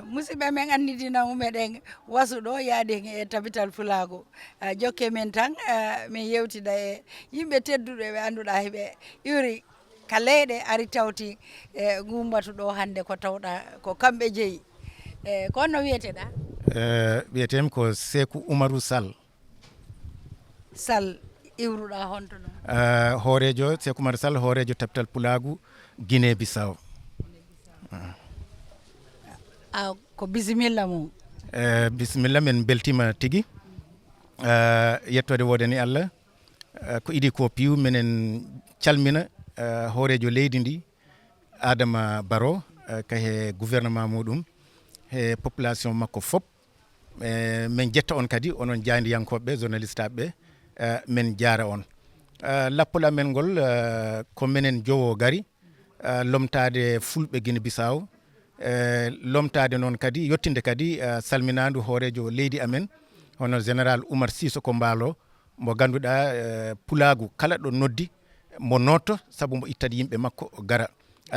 musidɓe men andidinamo meɗen wasuɗo yaade e tabital Fulago jokke men tan min yewtida e yimɓe tedduɓe ɓe annduɗa heɓe iwri ka leyɗe ari tawti gummatu ɗo hande ko tawɗa ko kamɓe jeeyi ko honno wiyeteɗa? Wiyetem ko Sekou Oumarou Sall. Sall iwruɗa honto ɗum? Hoorejo Sekou Oumarou Sall hoorejo tabital Pulagu Guinée Bissau. Ko bisimilla mum. Bisimilla men beltima tigui yettode wodani Allah ko idi ko piiw minen calmina hoorejo leydi ndi Adama Barrow kahe gouvernement muɗum he population makko fop men jetta on kadi onon jaandiyankoɓe journaliste aɓe men jaara on lappol amen ngol ko minen jowo gari lomtade fulɓe Guinée Bissau lomtade noon kadi yettinde kadi salminandu hoorejo leydi amen hono général Oumar Sissoko Mballo mo ganduɗa Pulagu kala ɗo noddi mo notto saabu mo ittat yimɓe makko gara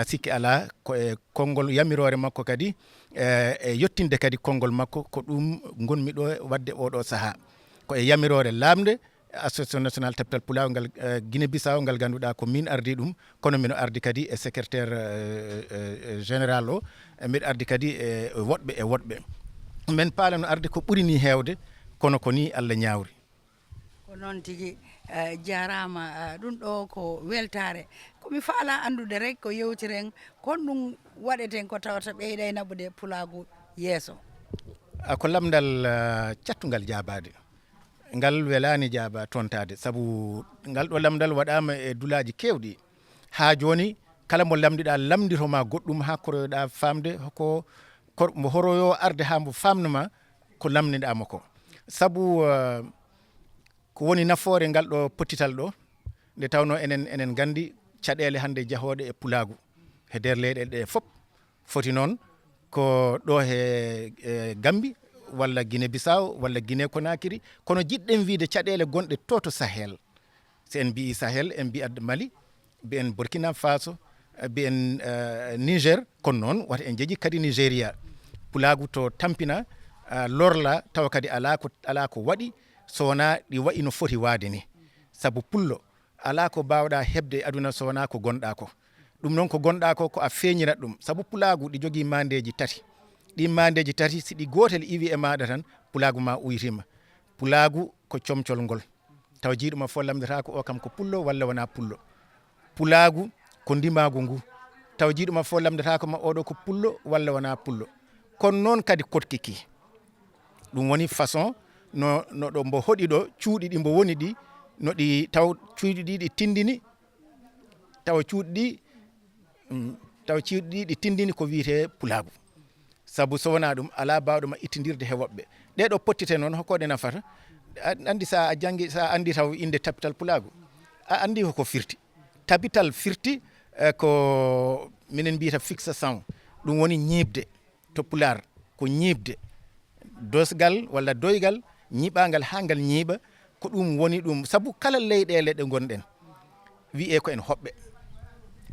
sikki ala ko e konngol yamirore makko kadi e yettinde kadi konngol makko ko ɗum gonmi ɗo wadde oɗo saaha ko e yamirore lamde association national tabital Pulago ngal Guinée Bissau ngal ganduɗa ko min ardi ɗum kono mino ardi kadi e secrétaire général o mbiɗa ardi kadi e woɗɓe men paalano arde ko ɓuri ni hewde kono ko ni Allah ñawri ko noon tigui jarama ɗum ɗo ko weltare komi faala andude rek ko yewtiren kon ɗum waɗeten ko tawata ɓeyɗa naɓude Pulagu yeeso ko lamdal cattugal jabade ngal welani jaaba tontade saabu ngal ɗo lamdal waɗama e dulaji kewɗi ha joni kala mo lamdiɗa lamdiroma goɗɗum ha koroyoɗa famde ko mo horoyo arde ha mo famnoma ko lamdiɗama ko saabu ko woni nafoore ngal ɗo pottital ɗo nde tawno enen gandi caɗele hande jahoɗe e Pulagu he nder leyɗele ɗe fop foti noon ko ɗo he Gambie walla Guinée Bissau walla Guinée Conakry kono jiɗɗen wiide caɗele gonɗe to Sahel so en mbi Sahel en mbiyat Mali mbiyen Burkina Faso mbiyen Niger kono noon wata en jeeji kadi Nigéria Pulagu to tampina lorla tawa kadi ala ko waɗi so wona ɗi wayi no foti waade ni saabu pullo ala ko bawɗa hebde e aduna so wona ko gonɗa ko ɗum noon ko gonɗa ko a feeñirat ɗum saabu Pulagu ɗi jogui mandeji tati ɗi mandeji tati si ɗi gotel iwi e maɗa tan Pulagu ma uytima Pulagu ko comcol ngol taw jiiɗuma fo lamdata ko o kam ko pullo walla wona pullo Pulagu ko ndimagu ngu taw jiiɗuma fo lamdata ko ma oɗo ko pullo walla wona pullo kono noon kadi kotkiki ɗum woni façon no ɗo mbo hoɗi ɗo cuuɗi ɗi mbo woni ɗi no ɗi taw cuuɗi ɗi ɗi tindini taw cuuɗi ɗi ɗi tindini ko wiyete Pulagu saabu so wona ɗum ala bawɗoma ittidirde he woɓɓe ɗeɗo pottite noon hokkoɗe nafata andi sa janggi sa andi taw inde tabital Pulagu a andi ko firti tabital firti ko minen mbiyata fixation ɗum woni ñiibde to Pular ko ñiibde dosgal walla doygal ñiɓagal ha ngal ñiiɓa ko ɗum woni ɗum saabu kala leyɗele ɗe gonɗen wiye ko en hoɓɓe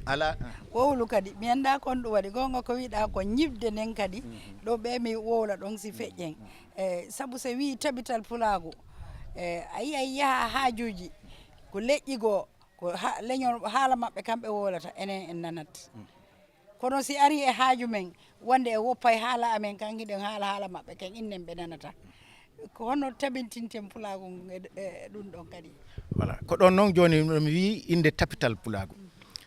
ala wowlu kadi mi anda kon ɗum waɗi gonga ko wiɗa ko ñibde nden kadi ɗo ɓe mi wowla ɗon si feƴƴen saabu so wi tabital Pulagu a yiya yaaha haajuji ko leƴƴi goo ko leñol haala mabɓe kamɓe wowlata enen en nanat kono si ari e haaju men wonde e woppay haala amen kan hiɗen haala mabɓe ken innen ɓe nanata ko hono tabintinten Pulagu e ɗum ɗon kadi voilà ko ɗon noon joni mi wi inde tabital Pulagu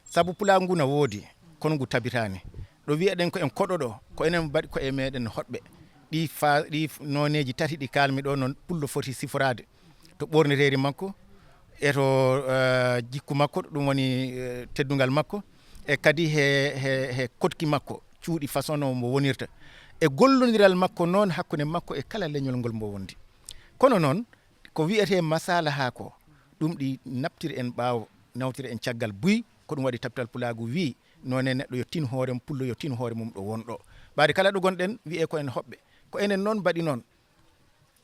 saabu Pulagu ngu na woodi kono ngu tabitani ɗo wiyaɗen ko en koɗo ɗo ko enen mbaɗi ko e meɗen hoɓɓe ɗi noneji tati ɗi kalmi ɗo noon pullo foti siforade to ɓorniteri makko e to jikku makko ɗum woni teddugal makko e kadi he kotki makko cuuɗi façon no mo wonirta e gollodiral makko noon hakkude makko e kala leñol ngol mbo wondi kono noon ko wiyete masala ha ko ɗum ɗi naftiri en ɓaawo nawtiri en caggal buy ko ɗum waɗi tabital Pulagu wi none neɗɗo yo tin hoore mum pullo yo tin hoore mum ɗo wonɗo ɓaade kala ɗo gonɗen wiye ko en hoɓɓe ko enen noon mbaɗi noon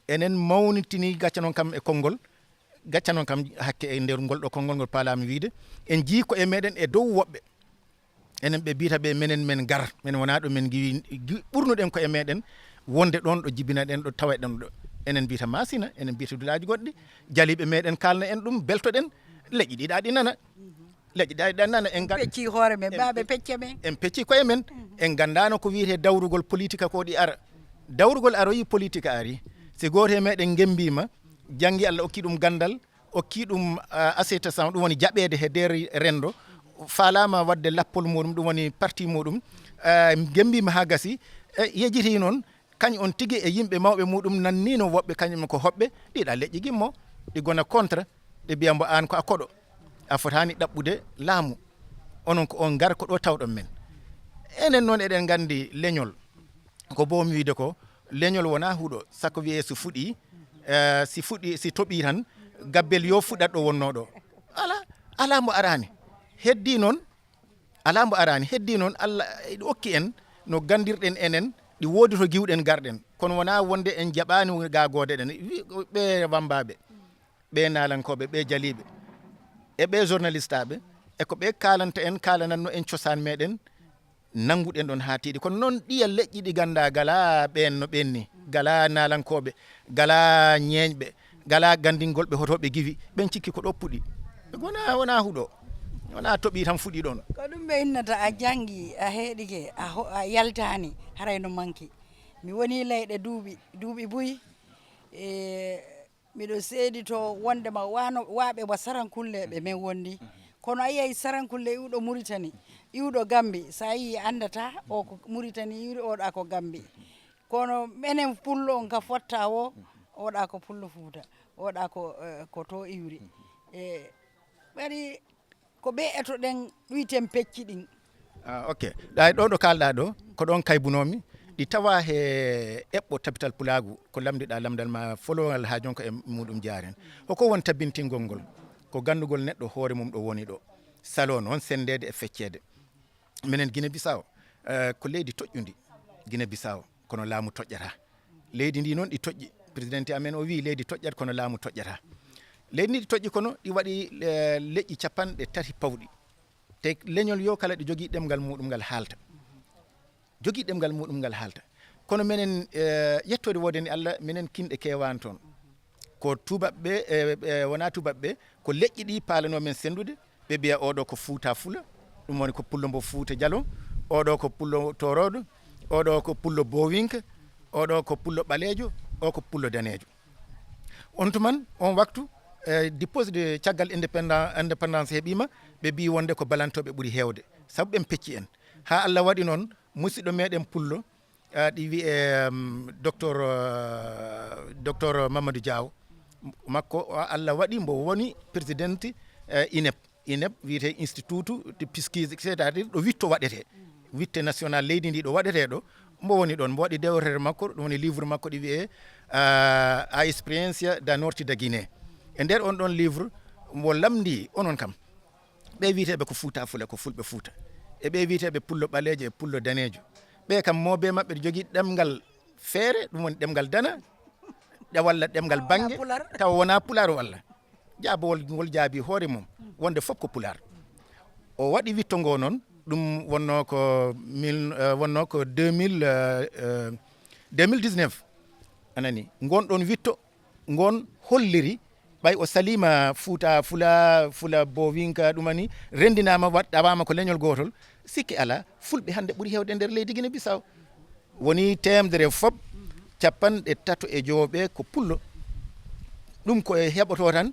enen mawnitini gacca noon kam e konngol gacca noon kam hakke e nder ngol ɗo konngol ngol paalami wiide en jii ko e meɗen e dow woɓɓe enen ɓe mbiyata ɓe menen men gar men wona ɗo men giwi ɓurnuɗen ko e meɗen wonde ɗon ɗo jibina ɗen ɗo tawa ɗen ɗo enen mbiyata masina enen mbiyata dulaji goɗɗi jaliɓe meɗen kalna en ɗum beltoɗen leƴƴi ɗiɗa ɗi nana leƴƴi ɗiɗa nana en pecci hoore men baɓe pecce men en pecci koye men en gandano ko wiyete dawrugol politique ko ɗi ara dawrugol aroyi politique ari si goto e meɗen gembima janggi Allah okki ɗum gandal okki ɗum acétation ɗum woni jaɓede he nder rendo falama wadde lappol muɗum ɗum woni parti muɗum gembima ha gasi yejiti noon kañ on tigui e yimɓe mawɓe muɗum nannino woɓɓe kañum ko hoɓɓe ɗiɗa leƴƴi gimmo ɗi gona contre ɗe mbiya mbo an ko a koɗo a fotani ɗaɓɓude laamu onon ko on gar ko ɗo tawɗon men enen noon eɗen gandi leñol ko bomi wiide ko leñol wona huuɗo sakko wiye so fuɗi si toɓi tan gabbel yo fuɗat ɗo wonno ɗo ala mbo arani heddi noon ala mbo arani heddi noon Allah ɗi okki en no gandirɗen enen ɗi woodi to giwɗen garɗen kono wona wonde en jaɓani gagode ɗen ɓe wambaɓe ɓe nalankoɓe ɓe jaliɓe e ɓe journaliste aɓe eko ɓe kalanta en kalananno en cosaan meɗen nanguɗen ɗon ha tiiɗi kono noon ɗiya leƴƴi ɗi ganda gala ɓen no ɓenni gala nalankoɓe gala ñeeñɓe gala gandingol ɓe hotoɓe giwi ɓen cikki ko ɗo puɗi wona huuɗo wona toɓi tan fuɗi ɗon ko ɗum ɓe innata a janggi a heeɗike a yaltani harayno manki mi woni leyɗe duuɓi buyi miɗo seedi to wondema waɓe wa sarankulleɓe men wondi kono a yiyay sarankulle iwɗo Mauritanie iwɗo Gambie sa yi andata o ko Mauritanie iwɗo oɗa ko Gambie kono menen pullo on ka fotta o oɗa ko pullo Fouta oɗa ko to iwri ɓari ko ɓe etoɗen ɗuyten pecci ɗin ok ɗa ɗo kalɗa ɗo ko ɗon kaybunomi ɗi tawa he eɓɓo tabital pulagu ko lamdiɗa lamdal ma folowal ha jonka e muɗum jaren hoko won tabbintingol ngol ko gandugol neɗɗo hoore mum ɗo woni ɗo salo noon sendede e feccede minen Guinée Bissau ko leydi toƴƴudi Guinée Bissau kono laamu toƴƴata leydi ndi noon ɗi toƴƴi président amen o wi leydi toƴƴat kono laamu toƴƴata leydi ndi ɗi toƴƴi kono ɗi waɗi leƴƴi 3 pawɗi te leñol yo kala ɗi jogui ɗemgal muɗum ngal haalta jogui ɗemgal muɗum ngal haalta kono minen yettode wodeni Allah minen kinɗe kewani toon ko tubaɓɓe wona tubaɓɓe ko leƴƴi ɗi palano men sendude ɓe mbiya oɗo ko Fouta Fula ɗum woni ko pullo mbo Fouta Diallo oɗo ko pullo Toroɗo oɗo ko pullo Bowinka oɗo ko pullo ɓalejo o ko pullo danejo on tuman on waktu dépose de caggal indépendance heeɓima ɓe mbi wonde ko balantoɓe ɓuuri hewde saabu ɓen pecci en ha Allah waɗi noon musidɗo meɗen pullo ɗi wiye docteur Mamadou Diaw makko Allah waɗi mbo woni présidente INEP wiyete institut de pesquise c'est-à-dire ɗo witto waɗete witte national leydi ndi ɗo waɗete ɗo mbo woni ɗon mbo waɗi dewretere makko ɗum woni livre makko ɗi wiye a expérience da norte da Guinée e nder on ɗon livre mbo lamdi onon kam ɓe wiyeteɓe ko Fouta Fula ko fulɓe Fouta e ɓe wiyeteɓe pullo ɓalejo e pullo danejo ɓe kam mobe mabɓe ɗe jogui ɗemgal feere ɗum woni ɗemgal dana walla ɗemgal banggue taw wona pular walla jaabowol ngol jaabi hoore mum wonde fof ko pular o waɗi witto ngo noon ɗum wonno ko 2019 anani gonɗon witto gon holliri ɓay o salima Fouta Fula Bowinka ɗumani rendinama ɗawama ko leñol gotol sikki ala fulɓe hande ɓuuri hewde nder leydi Guinée Bissau woni temedere foof 35 ko pullo ɗum ko heɓoto tan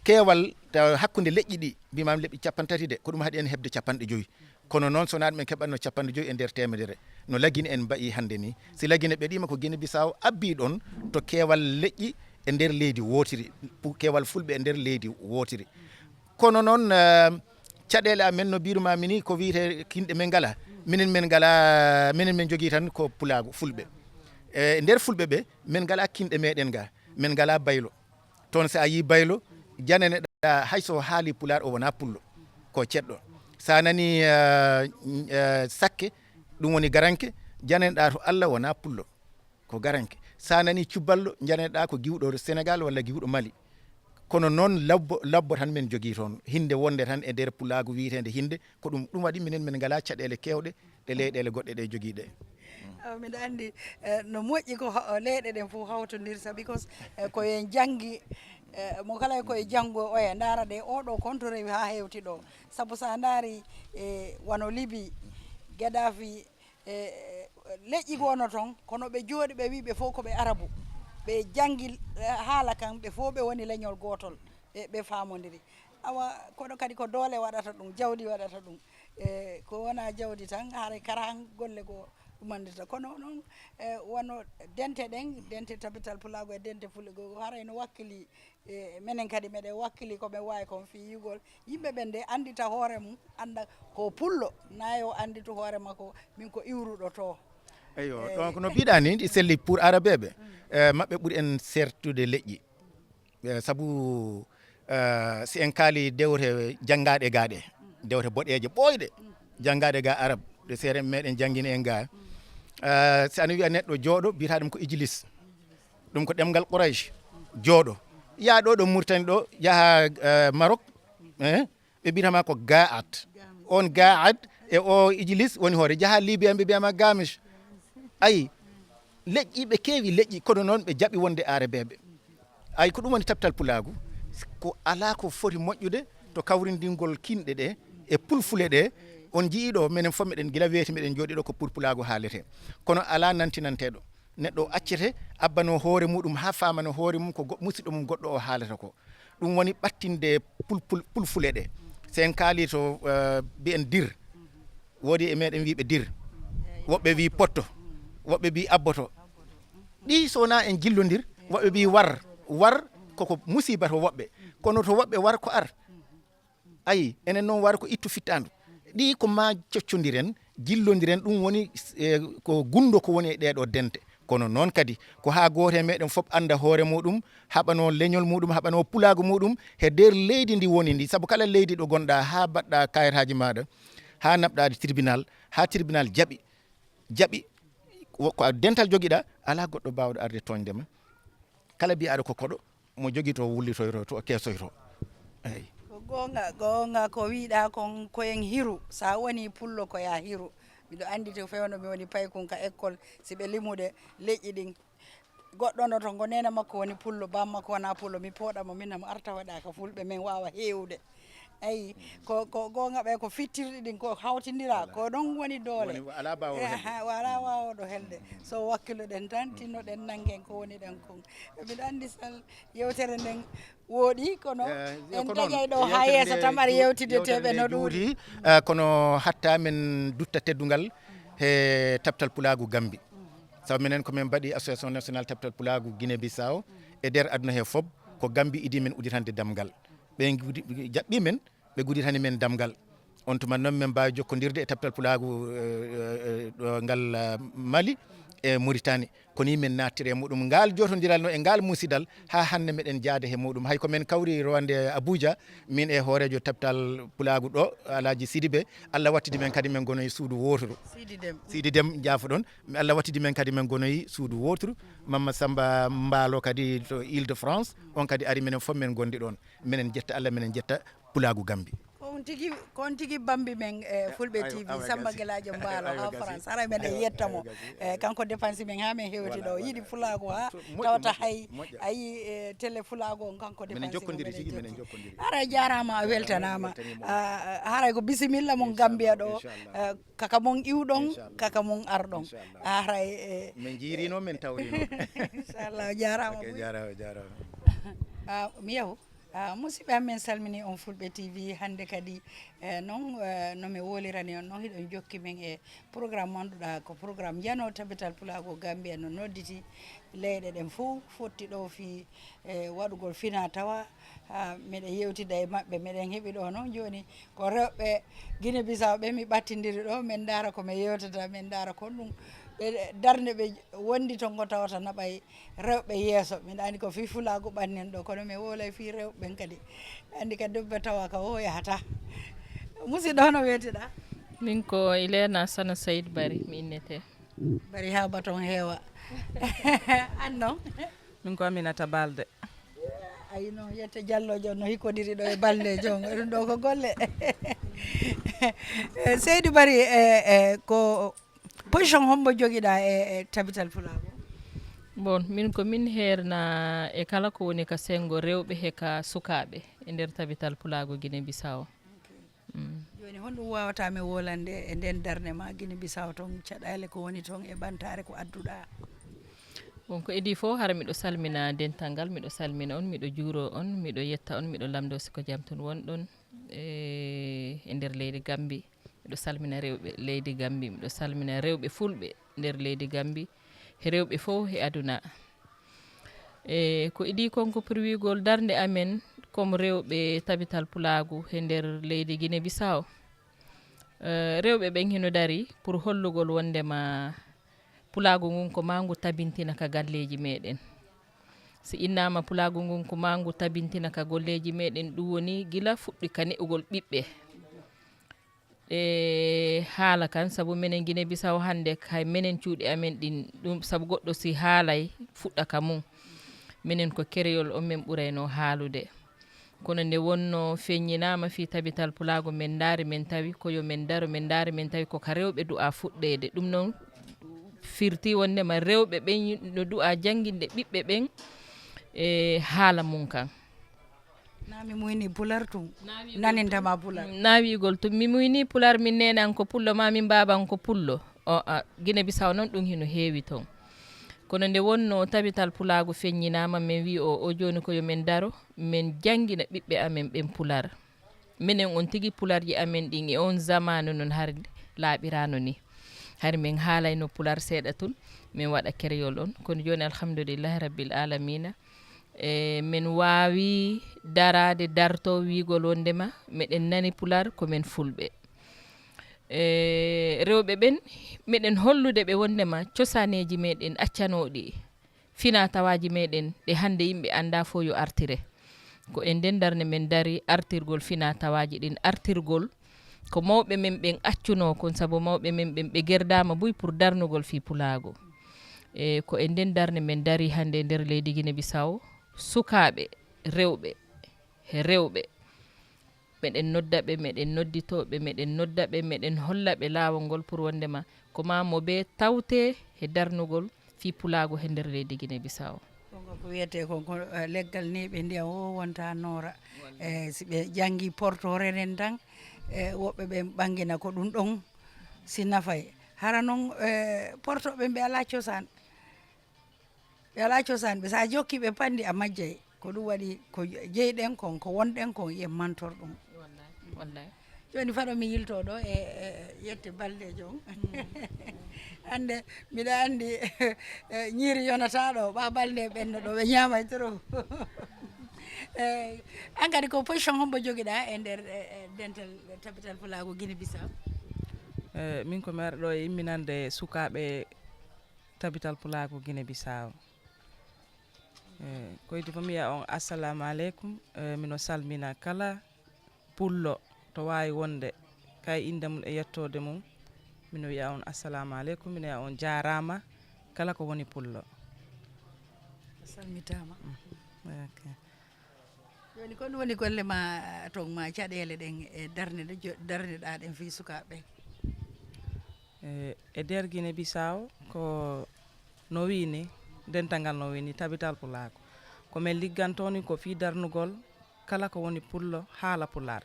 keewal hakkude leƴƴi ɗi mbimam leƴƴi 30 de ko ɗum haɗi en hebde 50 kono noon so naɗum en keɓatno 50 e nder temedere no lagine en mbayi hande ni si lagine ɓeɗima ko Guinée Bissau abbi ɗon to keewal leƴƴi e nder leydi wotiri keewal fulɓe e nder leydi wotiri kono noon caɗele amen no mbirumami ni ko wiyete kinɗe men ngala minen men jogui tan ko pulago fulɓe e nder fulɓe ɓe min ngala kinɗe meɗen ga min ngala baylo toon sa yi baylo janeneɗa hayso haali pular o wona pullo ko ceɗɗo sa nani sakke ɗum woni garanke janeneɗa to Allah wona pullo ko garanke sa nani cuballo janeneɗa ko giwɗo Sénégal walla giwɗo Mali kono noon labbo tan men jogii toon hinde wonde tan e nder pulaagu wiitende hinde ko ɗum waɗi minen min ngala caɗeele kewɗe ɗe leyɗele goɗɗe ɗe jogiiɗe. Miɗa anndi no moƴƴi ko leyɗe ɗen fof hawtodirta because koyen janngi mo kala koye janngo oya ndaara ɗe oɗo konto rewi ha hewti ɗo sabu sa ndaari wano Libi Gaddafi leƴƴi gono toon kono ɓe jooɗi ɓe wi ɓe fof koɓe arabu ɓe janggi haala kan ɓe fof ɓe woni leñol gotol ɓe famodiri awa koɗo kadi ko doole waɗata ɗum jawdi waɗata ɗum ko wona jawdi tan haara karan golle go ɗumandirta kono noon wono dente ɗen dente tabital pulago e dente fulego haara no wakkili minen kadi meɗen wakkili koɓe wawi kon fi yugol yimɓe ɓen de andita hoore mum anda ko pullo nayo anditu hoore makko min ko iwruɗo to. Eyo donc no mbiɗa ni ɗi selli pour arabeɓe maɓɓe ɓuuri en sertude leƴƴi sabu si en kaali dewte janggaɗe gaɗe dewte boɗeje ɓoyɗe janggaɗe ga arabe ɗe seere meɗen janggini en ga si ana wiya neɗɗo jooɗo mbiyata ɗum ko ijilis ɗum ko ɗemgal Quraysh jooɗo yaa ɗo Mauritanie ɗo yaha Maroc ɓe mbiyatama ko Gaat on Gaat e o ijilis woni hoore jaha Libye ɓe mbiyama Gamish ayi leƴƴi ɓe keewi leƴƴi kono noon ɓe jaɓi wonde arabeɓe ayi ko ɗum woni tabtal pulagu ko ala ko foti moƴƴude to kawrindingol kinɗe ɗe e pulfule ɗe on jiiɗo minen fof meɗen gila weeti meɗen jooɗi ɗo ko pour pulagu haalete kono ala nantinanteɗo neɗɗo accete abbano hoore muɗum ha famano hoore mum ko musidɗo mum goɗɗo o haalata ko ɗum woni ɓattinde pulfule ɗe sen kaali to mbiyen dir woodi e meɗen wiɓe dir woɓɓe wi potto woɓɓe mbi abboto ɗi sowona en jillodir woɓɓe mbi war koko musiba to woɓɓe kono to woɓɓe war ko ar ayi enen noon war ko ittu fittandu ɗi ko ma coccodiren jillodiren ɗum woni ko gundo ko woni e ɗeɗo dente kono noon kadi ko ha goto meɗen fof anda hoore muɗum haɓano leñol muɗum haɓano pulagu muɗum e nder leydi ndi woni ndi saabu kala leydi ɗo gonɗa ha mbaɗɗa kayitaji maɗa ha nabɗade tribunal ha tribunal jaaɓi ko dental joguiɗa ala goɗɗo bawɗo arde toñdema kala mbiyaɗo ko koɗo mo jogui to wullitoyto to kesoyto eyyi gonga ko wiɗa kon koyen hiru sa woni pullo ko ya hiru miɗo andi to fewno mi woni paykun ka école si ɓe limude leƴƴi ɗin goɗɗo no to gonena makko woni pullo bam makko wona pullo mi poɗamo minamo arta waɗa ka fulɓe min wawa hewde ayi ko gonga ɓe ko fittirɗi ɗin ko hawtidira ko ɗon woni doole wala wawoɗo helde so wakkilo ɗen tan tinnoɗen nanguen ko woni ɗen kon mbiɗa andi sal yewtere nden wooɗi kono en dañay ɗo ha yeeso tan mbaɗa yewtide teɓe no ɗuuɗi kono hatta men dutta teddugal he tabtal pulagu Gambie sabu minen komin mbaɗi association nationale tabtal pulagu Guinée Bissau e nder aduna he foof ko Gambie idi men uditande damgal ɓe jaɓɓi men ɓe guditani men damgal on tuma noon min mbawi jokkodirde e tabtal pulagu ɗo ngal Mali e Mauritanie kono yimen nattire e muɗum ngal jotodiral no e ngal musidal ha hande meɗen jaade he muɗum hay komin kawri rowande Abuja min e hoorejo tabtal pulagu ɗo Alaji Sidibé Allah wattidi men kadi men gonoye suudu woturu Sidi Dem jaafoɗon Allah wattidi men kadi men gonoye suudu woturu Mamma Samba Mbaalo kadi to Île-de-France on kadi ari minen fof men gondi ɗon minen jetta Allah minen jetta pulagu Gambie kon tigi bambi men fulɓe TV Samba Gueladio Mbaalo ha France hara meɗen yettamo kanko dépense men ha min hewti ɗo yiiɗi fulago ha tawata hay ayi télé fulago on kanko dépense hara jarama a weltanama haray ko bisimilla mon Gambia ɗo kaka mon iwɗon kaka mon arɗon haray min jirino min tawrino inchallah jarama mi yahu musidɓe amen salmini on fulɓe TV hande kadi noon nomi wolirani on noon hiɗon jokki men e programme manduɗa ko programme jano tabital pulago Gambia no nodditi leyɗe ɗen fof fotti ɗo fi waɗugol fina tawa meɗen yewtida e mabɓe meɗen heeɓi ɗo noon joni ko rewɓe Guinée Bissau ɓe mi ɓattidiri ɗo min daara komi yewtata min daara kon ɗum darde ɓe wondi to ngo tawata naɓay rewɓe yeeso miɗa andi ko fi fulago ɓannen ɗo kono mi wolay fi rewɓe ɓen kadi andi kadi debbe tawa ka o yahata musidɗo hono wiyetiɗa min ko Ilena Sana Said Bari mi innete Bari ha baton heewa an noon min ko Aminata Balde ayi no yette jallojo no hikkodiri ɗo e balɗe jon ɗum ɗo ko golle Seydou Barry ko position hombo joguiɗa e tabital pulago bon min ko min herna e kala ko woni ka sengo rewɓe he ka sukaɓe e nder tabital pulago Guinée Bissau joni honɗum wawatami wolande e nden darde ma Guinée Bissau toon caɗele ko woni toon e bantare ko adduɗa bon ko idi fof hara miɗo salmina dental ngal miɗo salmina on miɗo juuro on miɗo yetta on miɗo lamdo siko jaam toon wonɗon e nder leydi Gambie miɗo salmina rewɓe leydi Gambie miɗo salmina rewɓe fulɓe nder leydi Gambie e rewɓe fof e aduna e ko idi konko pour wigol darde amen comme rewɓe tabital pulago e nder leydi Guinée Bissau rewɓe ɓen hino dari pour hollugol wondema pulago ngun ko mangu tabintina ka galleji meɗen si innama pulago ngun ko mangu tabintina ka golleji meɗen ɗum woni gila fuɗɗi ka ne'ugol ɓiɓɓe haala kan saabu minen Guinée Bissau hande hay minen cuuɗi amen ɗin ɗum saabu goɗɗo si haalay fuɗɗa ka mum minen ko kereyol on min ɓurayno haalude kono nde wonno feññinama fi tabital pulago min daari min tawi koyo min daro min daari min tawi koka rewɓe du'a fuɗɗede ɗum noon firti wondema rewɓe ɓen no du'a jangguinde ɓiɓɓe ɓen e haala mum kan nami muyni pular tum nanintama pular nawigol to mi muyni pular min nenan ko pullo ma min baban ko pullo Guinée Bissau noon ɗum hino heewi toon kono nde wonno tabital pulago feññinama min wi o joni ko yomin daro min jangguina ɓiɓɓe amen ɓen pular minen on tigui pularji amen ɗin e on zamanu noon har laaɓirano ni hari min haalayno pular seeɗa tun min waɗa kereyol on kono joni alhamdoulillahi rabbil alamina min wawi darade darto wigol wondema meɗen nani pular komin fulɓe rewɓe ɓen meɗen hollude ɓe wondema cosaneji meɗen accanoɗi fina tawaji meɗen ɗe hande yimɓe anda fo yo artire ko e nden darde min dari artirgol fina tawaji ɗin artirgol ko mawɓe men ɓen accuno kon saabu mawɓe men ɓen ɓe gerdama buy pour darnugol fi pulago e ko e nden darde min dari hande e nder leydi Guinée Bissau sukaɓe rewɓe e rewɓe meɗen noddaɓe meɗen nodditoɓe meɗen noddaɓe meɗen hollaɓe laawol ngol pour wondema ko mamo be tawte e darnugol fi pulago e nder leydi Guinée Bissau ko wiyete ko leggal neɓe ndiyam o wonta noora si ɓe janggi portore ren tan woɓɓe ɓe ɓangina ko ɗum ɗon si nafay hara noon portoɓe ɓe ala cosan ɓe sa jokki ɓe pandi a majjay ko ɗum waɗi ko jeyɗen kon ko wonɗen kon yen mantor ɗum wallahi joni faɗo mi yilto ɗo e yette balɗe jon hande mbiɗa andi ñiiri yonata ɗo ɓa balɗe ɓenno ɗo ɓe ñamay trop an kadi ko position hombo joguiɗa e nder dental tabital pulago Guinée Bissau min ko merɗo e imminande sukaɓe tabital pulago Guinée Bissau ko idi fof mi wiya on assalamu aleykum mino salmina kala pullo to wawi wonde kay inde mum e yettode mum mino wiya on assalamu aleykum mino wiya on jarama kala ko woni pullo salmitama joni ko ɗum woni golle ma toon ma caɗele ɗen e darneɗa ɗen fi sukaɓe e nder Guinée Bissau ko no wini dental ngal no wini tabital pulago komin liggantoni ko fi darnugol kala ko woni pullo haala pular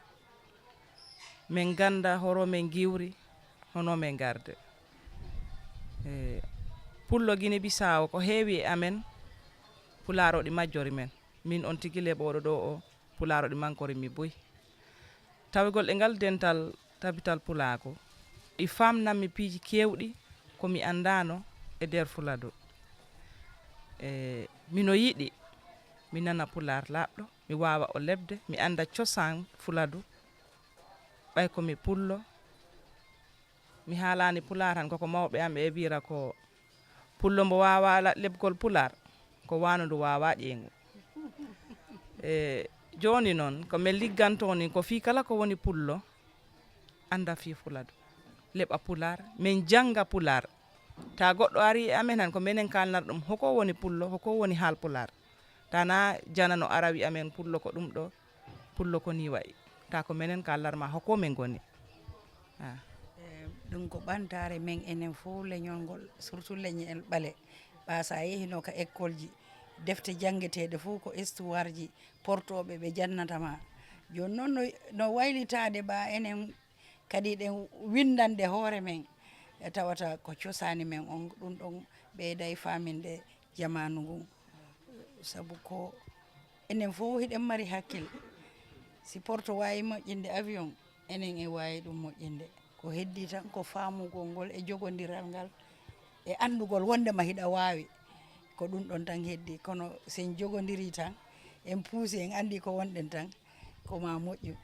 min ganda horo min giwri hono min garde pullo Guinée Bissau ko heewi e amen pularo ɗi majjori men min on tigui ɓoɗo ɗo o pularo ɗi mankori mi boyi tawigol ɗe ngal dental tabital pulago ɗi famnanmi piiji kewɗi komi andano e nder fulado mino yiɗi mi nana pular laɓɗo mi wawa o lebde mi anda cosan fuladu ɓay komi pullo mi haalani pular tan koko mawɓe am ɓe wira ko pullo mbo wawa lebgol pular ko wano ndu wawa ƴeengu joni noon komin liggantoni ko fi kala ko woni pullo anda fi fuladu leɓa pular min janga pular ta goɗɗo ari e amen han ko minen kalnata ɗum hoko woni pullo hoko woni haal pular tana jana no ara wi amen pullo ko ɗum ɗo pullo ko ni wayi ta ko menen ka larma hokko men goni ɗum ko ɓantare men enen fof leñol ngol surtout leñel ɓale ɓa sa yehino ka école ji defte janggueteɗe fof ko histoire ji portoɓe ɓe jannatama joni noon no waylitade ɓa enen kadi ɗen windande hoore men tawata ko cosani men on ɗum ɗon ɓeyday faminde jamanu ngun saabu ko enen fof hiɗen mari hakkille si porto wawi moƴƴinde avion enen e wawi ɗum moƴƴinde ko heddi tan ko famugol ngol e jogodiral ngal e andugol wondema hiɗa wawi ko ɗum ɗon tan heddi kono sen jogodiri tan en puusi en andi ko wonɗen tan koma moƴƴu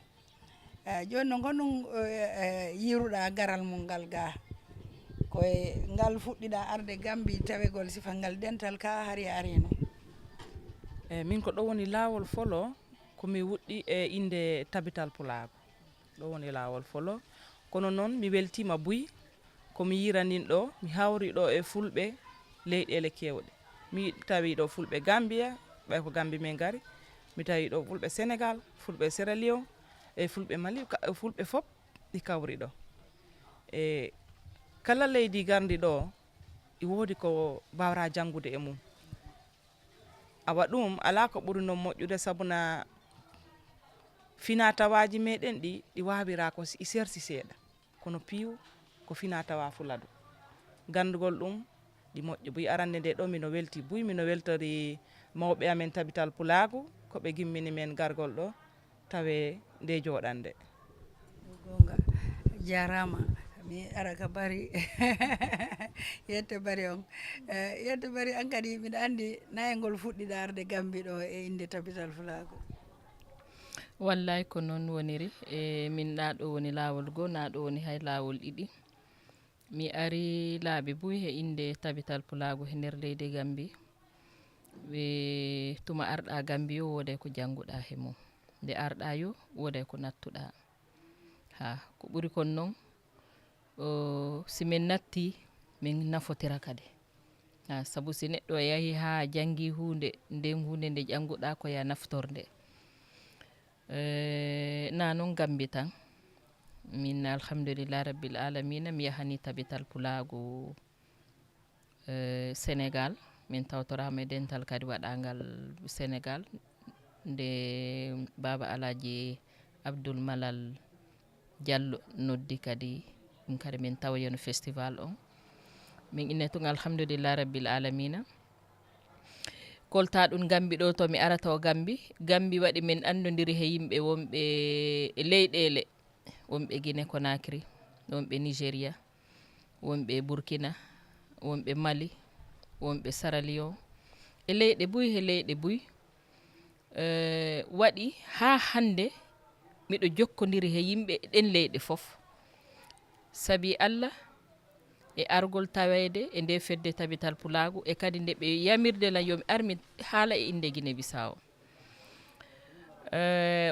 joni no gonɗum yiruɗa garal mum ngal ga koye ngal fuɗɗiɗa arde Gambie tawegol sifalngal dental ka hari arino min ko ɗo woni lawol folo komi wuɗɗi e inde tabital pulago ɗo woni lawol folo kono noon mi weltima Buy komi yiranin ɗo mi hawri ɗo e fulɓe leyɗele kewɗe mi tawi ɗo fulɓe Gambia ɓay ko Gambie min gari mi tawi ɗo fulɓe Sénégal fulɓe Sierra Leone e fulɓe Mali fulɓe fop ɗi kawri ɗo e kala leydi gardi ɗo i woodi ko mbawra janngude e mum awa ɗum ala ko ɓuri noon moƴƴude sabuna fina tawaji meɗen ɗi wawira ko i serti seeɗa kono piiw ko fina tawa Fuladu gandugol ɗum ɗi moƴƴi Buy arande nde ɗo mino welti Buy mino weltori mawɓe amen tabital Pulago koɓe gimmini men gargol ɗo tawe nde joɗande gonga jarama mi ara ka bari yette bari on yette bari an kadi mbiɗa andi nayengol fuɗɗiɗa arde Gambie ɗo e inde tabital Pulago wallay ko noon woniri e min ɗa ɗo woni lawol goo na ɗo woni hay lawol ɗiɗi mi ari laaɓi Buy e inde tabital Pulago e nder leydi Gambie ɓe tuma arɗa Gambie yo woday ko jannguɗa he mum nde arɗa yo woday ko nattuɗa ha ko ɓuri kon noon si min natti min nafotira kadi ha saabu si neɗɗo yahi ha jangi hunde nden hunde nde jannguɗa ko ya naftorde na noon Gambie tan min alhamdulillah rabbil alamina mi yahani tabital Pulago Sénégal min tawtorama e dental kadi waɗagal Sénégal nde Baba Alaji Abdoul Malal Diallo noddi kadi ɗum kadi min tawoyeno festival on min inne tun alhamdulillah rabbil alamina kolta ɗum Gambie ɗo to mi arata o Gambie waɗi min andodiri he yimɓe wonɓe e leyɗele wonɓe Guinée Conakry wonɓe Nigéria wonɓe Burkina wonɓe Mali wonɓe Sierra Leone e leyɗe Buy he leyɗe Buy waɗi ha hande miɗo jokkodiri he yimɓe ɗen leyɗe fof sabi Allah e argol tawede e nde fedde tabital Pulago e kadi nde ɓe yamirde lan yomi armi haala e inde Guinée Bissau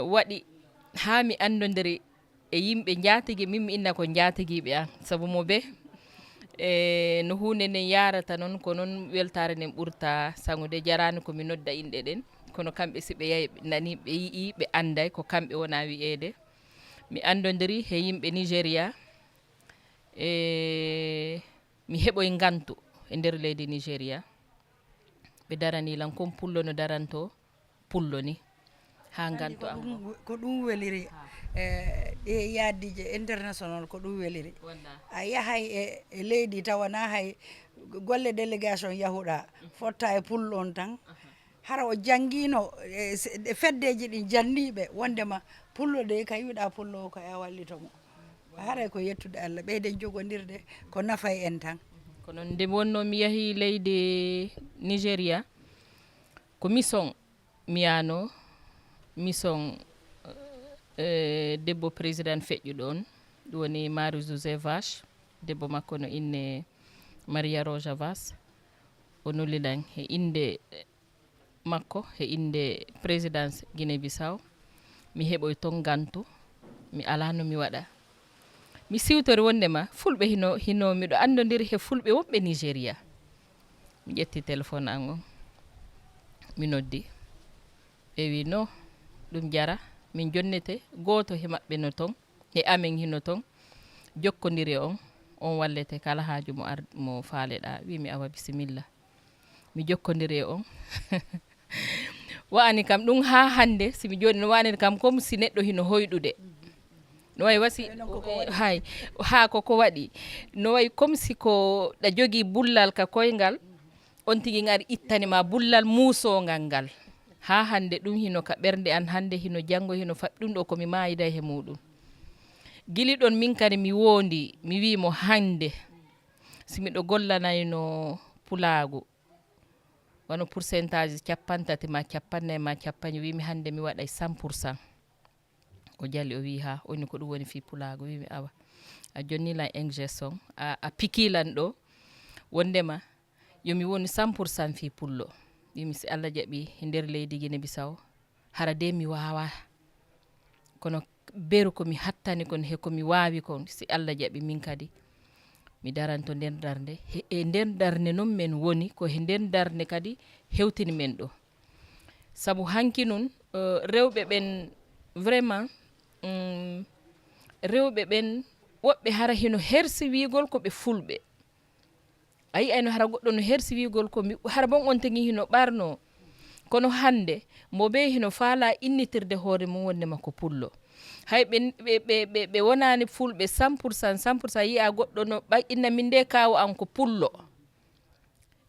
waɗi ha mi andodiri e yimɓe jaatigui min mi inna ko jaatiguiɓe an saabu mo be no hunde nden yarata noon ko noon weltare nden ɓurta sangude jarani komi nodda inɗe ɗen kono kamɓe siɓe yahi nani ɓe yii ɓe anday ko kamɓe wona wiyede mi andodiri he yimɓe Nigéria mi heɓoye gantu e nder leydi Nigéria ɓe darani lan comme pullo no daranto pullo ni ha gantu am ko ɗum weliri ɗe yaddije international ko ɗum weliri a yahay e leydi tawana hay golle délégation yahuɗa fotta e pullo on tan hara o jangguino feddeji ɗi janniɓe wondema pullo de ka yiɗa pullo o ko e wallitomo haray ko yettude Allah ɓeyden jogodirde ko nafay en tan ko noon nde wonno mi yahi leydi Nigéria ko mission miyano mission debbo président feƴƴuɗo on ɗum woni Marie José Vache debbo makko no inne Maria Roja Vache o nollilan e inde makko e inde présidence Guinée Bissau mi heɓoy toon gantu mi ala no mi waɗa mi siwtori wondema fulɓe hino miɗo andodiri he fulɓe wonɓe Nigéria mi ƴetti téléphone an on mi noddi ɓe wi no ɗum jara min jonnete goto he maɓɓe no ton e amen hino ton jokkodiri on wallete kala haaju mo faaleɗa wimi awa bisimilla mi jokkodiri e on wa'ani kam ɗum ha hande simi joni no wani kam comme si neɗɗo hino hoyɗude no way wasi hay ha koko waɗi no way comme si ko ɗa jogui bullal ka koyngal on tigui ngari ittanima bullal musogal ngal ha hande ɗum hino ka ɓernde an hande hino janggo hino ɗum ɗo komi mayida he muɗum guili ɗon min kadi mi wondi mi wimo hande simiɗo gollanayno pulagu wano pourcentage 30 ma 40 ma 50 wimi hande mi waɗay 100%. O jalli o wi ha oni ko ɗum woni fi pulago wimi awa a jonnilan injection a pikilan ɗo wondema yomi woni 100% fi pullo wimi si Allah jaɓi e nder leydi Guinée Bissau hara de mi wawa kono beru komi hattani kon he komi wawi kon si Allah jaɓi min kadi mi daranto nder darde e nder darde noon men woni ko he nder darde kadi hewtini men ɗo saabu hanki nun rewɓe ɓen vraiment rewɓe ɓen woɓɓe hara hino hersi wigol koɓe fulɓe a yiyayno hara goɗɗo no hersi wigol ko hara bon on tagi hino ɓarno kono hande mo be hino faala innitirde hoore mum wondema ko pullo hay ɓe wonani fulɓe 100% yiya goɗɗo no inna min de kawo an ko pullo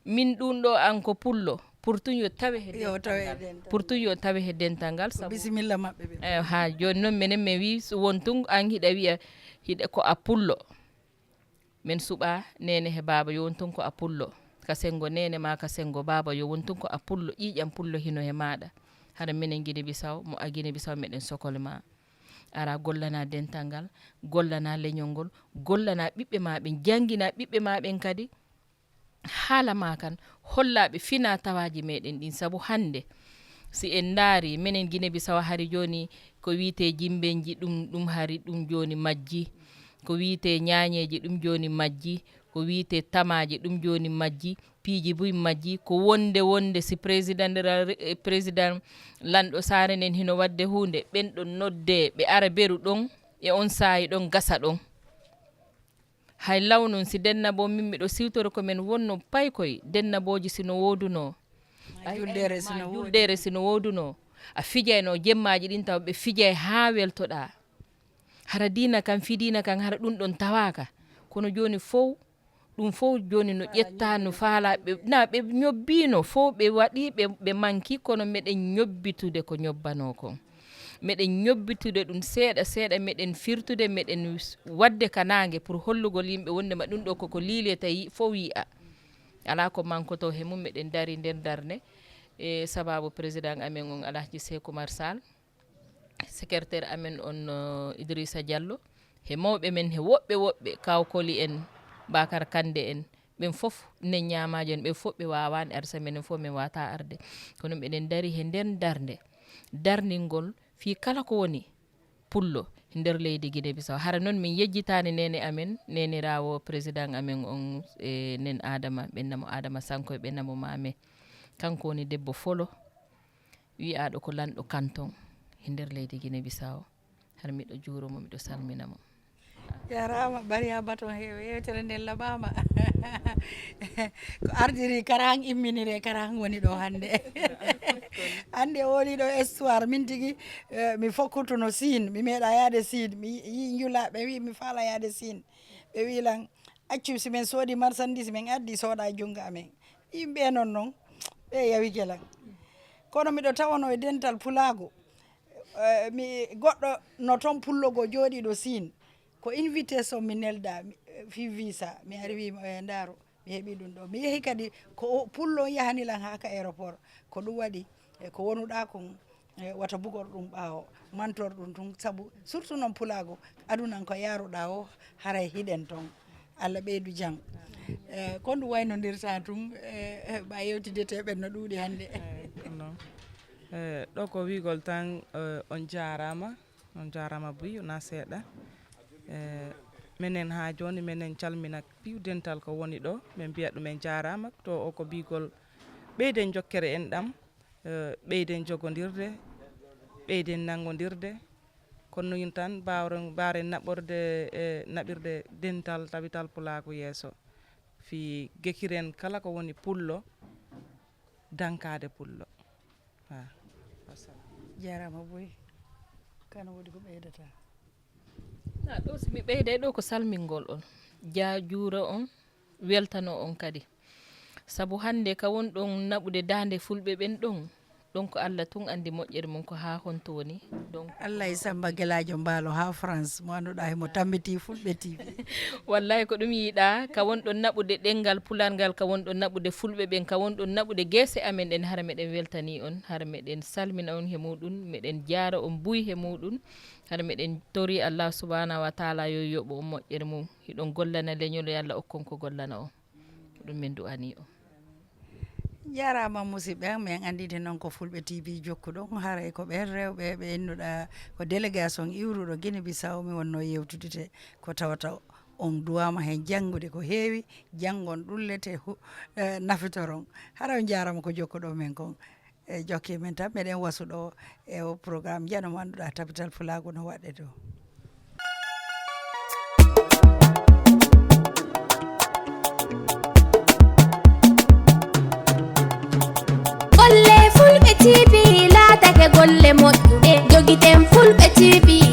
min ɗum ɗo an ko pullo pour tout yo tawe he dental ngal bisimilla maɓɓe ha joni noon minen mi wi won tun an hiɗa wiya hiɗa ko a pullo min suɓa nene he baba yo won tun ko a pullo ka sengo nene ma ka sengo baba yo won tun ko a pullo ƴiƴam pullo hino he maɗa hara minen Guinée Bissau mo a Guinée Bissau meɗen sokole ma ara gollana dental ngal gollana leñol ngol gollana ɓiɓɓe maɓen jangguina ɓiɓɓe maɓen kadi haala ma kan hollaɓe fina tawaji meɗen ɗin saabu hande si en daari minen Guinée Bissau hari joni ko wiite jimbenji ɗum hari ɗum joni majji ko wiite ñañeji ɗum joni majji ko wiite tamaji ɗum joni majji piiji buy majji ko wonde si président lanɗo saare nen hino wadde hunde ɓen ɗon nodde ɓe ara beru ɗon e on saayi ɗon gasa ɗon hay lawnun si dennabo min miɗo siwtoro komin wonno paykoy dennaboji sino woduno juldere sino woduno a fijayno jemmaji ɗin taw ɓe fijay ha weltoɗa hara dina kan fidina kan hara ɗum ɗon tawaka kono joni fof ɗum fof joni no ƴetta no faala ɓe ñobbino fof ɓe waɗi ɓe manki kono meɗen ñobbitude ko ñobbano kon meɗen ñobbitude ɗum seeɗa seeɗa meɗen firtude meɗen wadde ka nangue pour hollugol yimɓe wondema ɗum ɗo koko liile tawi fof yi'a ala ko mankoto he mum meɗen dari nder darde e sababu président amen on Alhaji Sékou Oumar Sall secrétaire amen on Idrissa Diallo he mawɓe men he woɓɓe kaw Koli en Bakar Kande en ɓen fof nen ñamajo en ɓen fof ɓe wawani arsa menen fof min wata arde kono meɗen dari he nder darde darningol fi kala ko woni pullo nder leydi Guinée Bissau hara noon min yejjitani nene amen nenirawo président amen on e nen Adama ɓennamo Adama Sanko e ɓennamo Mame kanko woni debbo folo wi'aɗo ko lanɗo canton e nder leydi Guinée Bissau har miɗo juuromo miɗo salminamo jarama Bariya Baton yewtere nde laɓama ko ardiri kara han imminire kara han woni ɗo hande hande woni ɗo histoire min tigui mi fokkutuno Sine mi meeɗa yaade Sine mi yi julaɓe wi mi faala yaade Sine ɓe wi lan accu simin soodi marchandise min addi sooɗa e junggo amen yimɓe noon ɓe yawi kelan kono miɗo tawano e dental pulago mi goɗɗo no toon pullogo jooɗiɗo Sine ko invitation mi nelda fi visa mi ari wimo e ndaaro mi heeɓi ɗum ɗo mi yeehi kadi ko pullo yahanilan ha ka aéroport ko ɗum waɗi ko wonuɗa kon wata bugor ɗum ɓaawo mantor ɗum tun saabu surtout noon pulago adunan ko yaruɗa o haray hiɗen toon Allah ɓeydu jam kon ɗum waynodirta tun ɓa yewtideteɓen no ɗuuɗi hannde ɗo ko wigol tan on jarama buy na seeɗa minen ha joni minen calmina piwdental ko woni ɗo min mbiya ɗumen jarama to o ko bigol ɓeyden jokkere en ɗam ɓeyden jogodirde ɓeyden nangodirde kono yim tan mbaren naɓorde naɓirde dental tabital pulaku yeeso fi gekiren kala ko woni pullo dankade pullo jarama boy kana wodi ko ɓeydata ɗo somi ɓeyday ɗo ko salmingol on juuro on weltano on kadi sabu hande ka won ɗon naɓude dande fulɓe ɓen ɗon donc Allah tun andi moƴƴere mum ko ha honto woni donc Allah e Samba Gueladio Mbaalo ha France mo anduɗa hemo tambiti fulɓe TV wallahi ko ɗum yiiɗa ka won ɗon naɓude ɗengal pulal ngal ka won ɗon naɓude fulɓe ɓen ka won ɗon naɓude guese amen ɗen hara meɗen weltani on hara meɗen salmina on he muɗum meɗen jaara on buy he muɗum hara meɗen tori Allah subhanahu wa taala yo yoɓo on moƴƴere mum hiɗon gollana leñol yo Allah okkon ko gollana on ɗum min du'ani on jarama musidɓe min andide noon ko fulɓe TV jokkuɗon haray ko ɓen rewɓe ɓe innuɗa ko délégation iwruɗo Guinée Bissau mi wonno yewtudite ko tawata on duwama hen janggude ko heewi janggon ɗullete nafitoron hara on jarama ko jokkuɗo men kon e jokki men tan meɗen wasuɗo e o programme jano mo anduɗa tabital pulago no waɗe ɗo golle fulɓe TV laatake golle moƴƴuɗe jogiten fulɓe TV